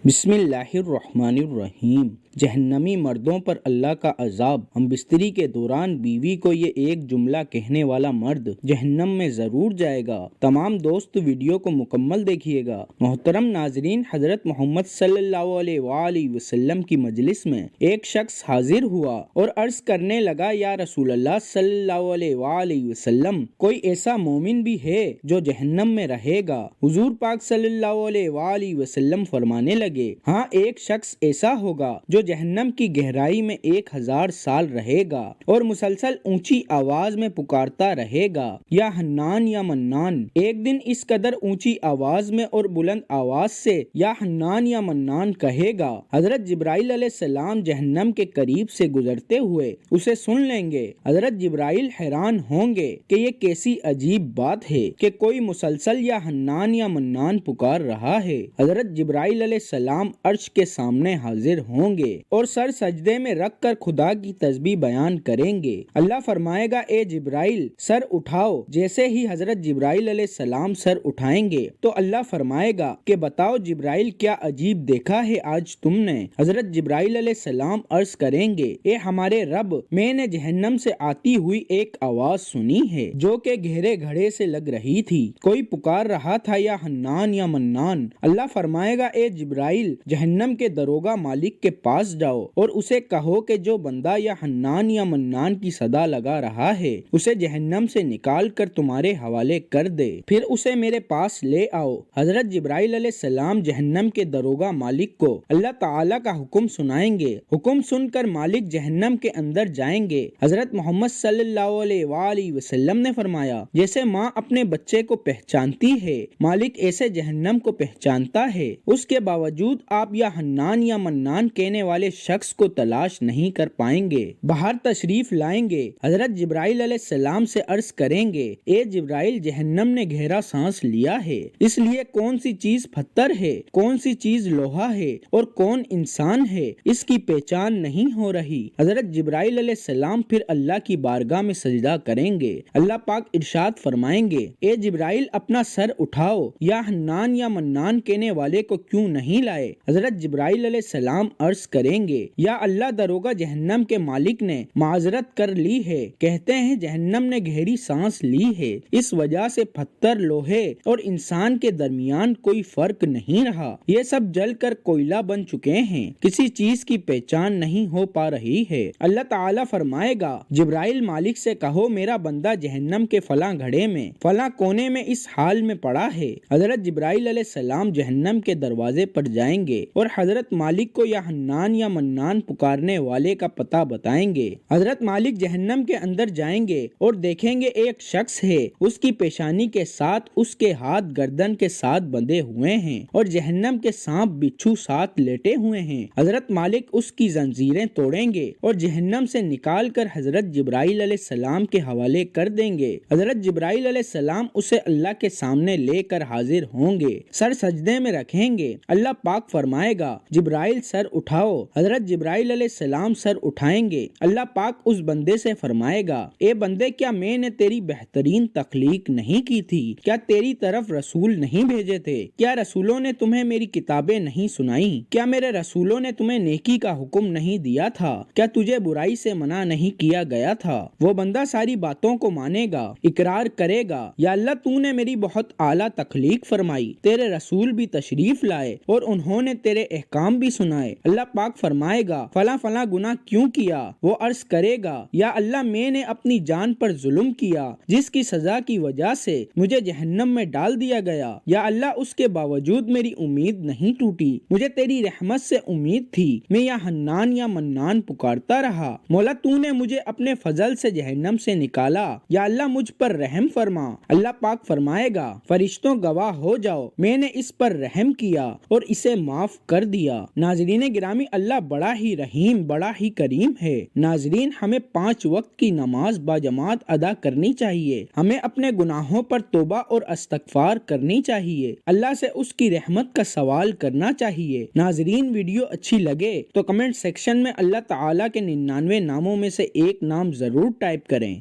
بسم اللہ الرحمن الرحیم۔ جہنمی مردوں پر اللہ کا عذاب۔ ہم بستری کے دوران بیوی کو یہ ایک جملہ کہنے والا مرد جہنم میں ضرور جائے گا۔ تمام دوست ویڈیو کو مکمل دیکھیے گا۔ محترم ناظرین، حضرت محمد صلی اللہ علیہ وآلہ وسلم کی مجلس میں ایک شخص حاضر ہوا اور عرض کرنے لگا، یا رسول اللہ صلی اللہ علیہ وآلہ وسلم، کوئی ایسا مومن بھی ہے جو جہنم میں رہے گا؟ حضور پاک صلی اللہ علیہ وآلہ وسلم فرمانے لگے، ہاں، ایک شخص ایسا ہوگا جو جہنم کی گہرائی میں 1000 سال رہے گا اور مسلسل اونچی آواز میں پکارتا رہے گا، یا حنان یا منان۔ ایک دن اس قدر اونچی آواز میں اور بلند آواز سے یا حنان یا منان کہے گا، حضرت جبرائیل علیہ السلام جہنم کے قریب سے گزرتے ہوئے اسے سن لیں گے۔ حضرت جبرائیل حیران ہوں گے کہ یہ کیسی عجیب بات ہے کہ کوئی مسلسل یا حنان یا منان پکار رہا ہے۔ حضرت جبرائیل علیہ السلام عرش کے سامنے حاضر ہوں گے اور سر سجدے میں رکھ کر خدا کی تسبیح بیان کریں گے۔ اللہ فرمائے گا، اے جبرائیل سر اٹھاؤ۔ جیسے ہی حضرت جبرائیل علیہ السلام سر اٹھائیں گے تو اللہ فرمائے گا کہ بتاؤ جبرائیل، کیا عجیب دیکھا ہے آج تم نے؟ حضرت جبرائیل علیہ السلام عرض کریں گے، اے ہمارے رب، میں نے جہنم سے آتی ہوئی ایک آواز سنی ہے جو کہ گہرے گھڑے سے لگ رہی تھی، کوئی پکار رہا تھا یا حنان یا منان۔ اللہ فرمائے گا، اے جبرائیل جہنم کے دروغہ مالک کے پاس جاؤ اور اسے کہو کہ جو بندہ یا حنان یا منان کی صدا لگا رہا ہے اسے جہنم سے نکال کر تمہارے حوالے کر دے، پھر اسے میرے پاس لے آؤ۔ حضرت جبرائیل علیہ السلام جہنم کے دروغہ مالک کو اللہ تعالیٰ کا حکم سنائیں گے۔ حکم سن کر مالک جہنم کے اندر جائیں گے۔ حضرت محمد صلی اللہ علیہ وآلہ وسلم نے فرمایا، جیسے ماں اپنے بچے کو پہچانتی ہے، مالک ایسے جہنم کو پہچانتا ہے، اس کے باوجود آپ یا حنان یا منان کہنے والے شخص کو تلاش نہیں کر پائیں گے۔ باہر تشریف لائیں گے، حضرت جبرائیل علیہ السلام سے عرض کریں گے، اے جبرائیل جہنم نے گہرا سانس لیا ہے، اس لیے کون سی چیز پتھر ہے، کون سی چیز لوہا ہے اور کون انسان ہے، اس کی پہچان نہیں ہو رہی۔ حضرت جبرائیل علیہ السلام پھر اللہ کی بارگاہ میں سجدہ کریں گے۔ اللہ پاک ارشاد فرمائیں گے، اے جبرائیل اپنا سر اٹھاؤ، یا حنان یا منان کہنے والے کو کیوں نہیں لائے؟ حضرت جبرائیل علیہ السلام عرض کریں گے، یا اللہ، دروغہ جہنم کے مالک نے معذرت کر لی ہے، کہتے ہیں جہنم نے گہری سانس لی ہے، اس وجہ سے پتھر، لوہے اور انسان کے درمیان کوئی فرق نہیں رہا، یہ سب جل کر کوئلہ بن چکے ہیں، کسی چیز کی پہچان نہیں ہو پا رہی ہے۔ اللہ تعالیٰ فرمائے گا، جبرائیل مالک سے کہو میرا بندہ جہنم کے فلاں گھڑے میں فلاں کونے میں اس حال میں پڑا ہے۔ حضرت جبرائیل علیہ السلام جہنم کے دروازے پر جائیں گے اور حضرت مالک کو یا حنان یا منان پکارنے والے کا پتہ بتائیں گے۔ حضرت مالک جہنم کے اندر جائیں گے اور دیکھیں گے ایک شخص ہے، اس کی پیشانی کے ساتھ اس کے ہاتھ گردن کے ساتھ بندھے ہوئے ہیں اور جہنم کے سانپ بچھو ساتھ لیٹے ہوئے ہیں۔ حضرت مالک اس کی زنجیریں توڑیں گے اور جہنم سے نکال کر حضرت جبرائیل علیہ السلام کے حوالے کر دیں گے۔ حضرت جبرائیل علیہ السلام اسے اللہ کے سامنے لے کر حاضر ہوں گے، سر سجدے میں رکھیں گے۔ اللہ پاک فرمائے گا، جبرائیل سر اٹھاؤ۔ حضرت جبرائیل علیہ السلام سر اٹھائیں گے۔ اللہ پاک اس بندے سے فرمائے گا، اے بندے، کیا میں نے تیری بہترین تخلیق نہیں کی تھی؟ کیا تیری طرف رسول نہیں بھیجے تھے؟ کیا رسولوں نے تمہیں میری کتابیں نہیں سنائیں؟ کیا میرے رسولوں نے تمہیں نیکی کا حکم نہیں دیا تھا؟ کیا تجھے برائی سے منع نہیں کیا گیا تھا؟ وہ بندہ ساری باتوں کو مانے گا، اقرار کرے گا، یا اللہ، تو نے میری بہت اعلیٰ تخلیق فرمائی، تیرے رسول بھی تشریف لائے اور انہوں نے تیرے احکام بھی سنائے۔ اللہ پاک فرمائے گا، فلاں فلاں گناہ کیوں کیا؟ وہ عرض کرے گا، یا اللہ، میں نے اپنی جان پر ظلم کیا جس کی سزا کی وجہ سے مجھے جہنم میں ڈال دیا گیا، یا اللہ، اس کے باوجود میری امید نہیں ٹوٹی، مجھے تیری رحمت سے امید تھی، میں یا حنان یا منان پکارتا رہا، مولا تو نے مجھے اپنے فضل سے جہنم سے نکالا، یا اللہ مجھ پر رحم فرما۔ اللہ پاک فرمائے گا، فرشتوں گواہ ہو جاؤ، میں نے اس پر رحم کیا اور اسے معاف کر دیا۔ ناظرین گرامی، اللہ بڑا ہی رحیم، بڑا ہی کریم ہے۔ ناظرین، ہمیں 5 وقت کی نماز باجماعت ادا کرنی چاہیے، ہمیں اپنے گناہوں پر توبہ اور استغفار کرنی چاہیے، اللہ سے اس کی رحمت کا سوال کرنا چاہیے۔ ناظرین، ویڈیو اچھی لگے تو کمنٹ سیکشن میں اللہ تعالیٰ کے 99 ناموں میں سے ایک نام ضرور ٹائپ کریں۔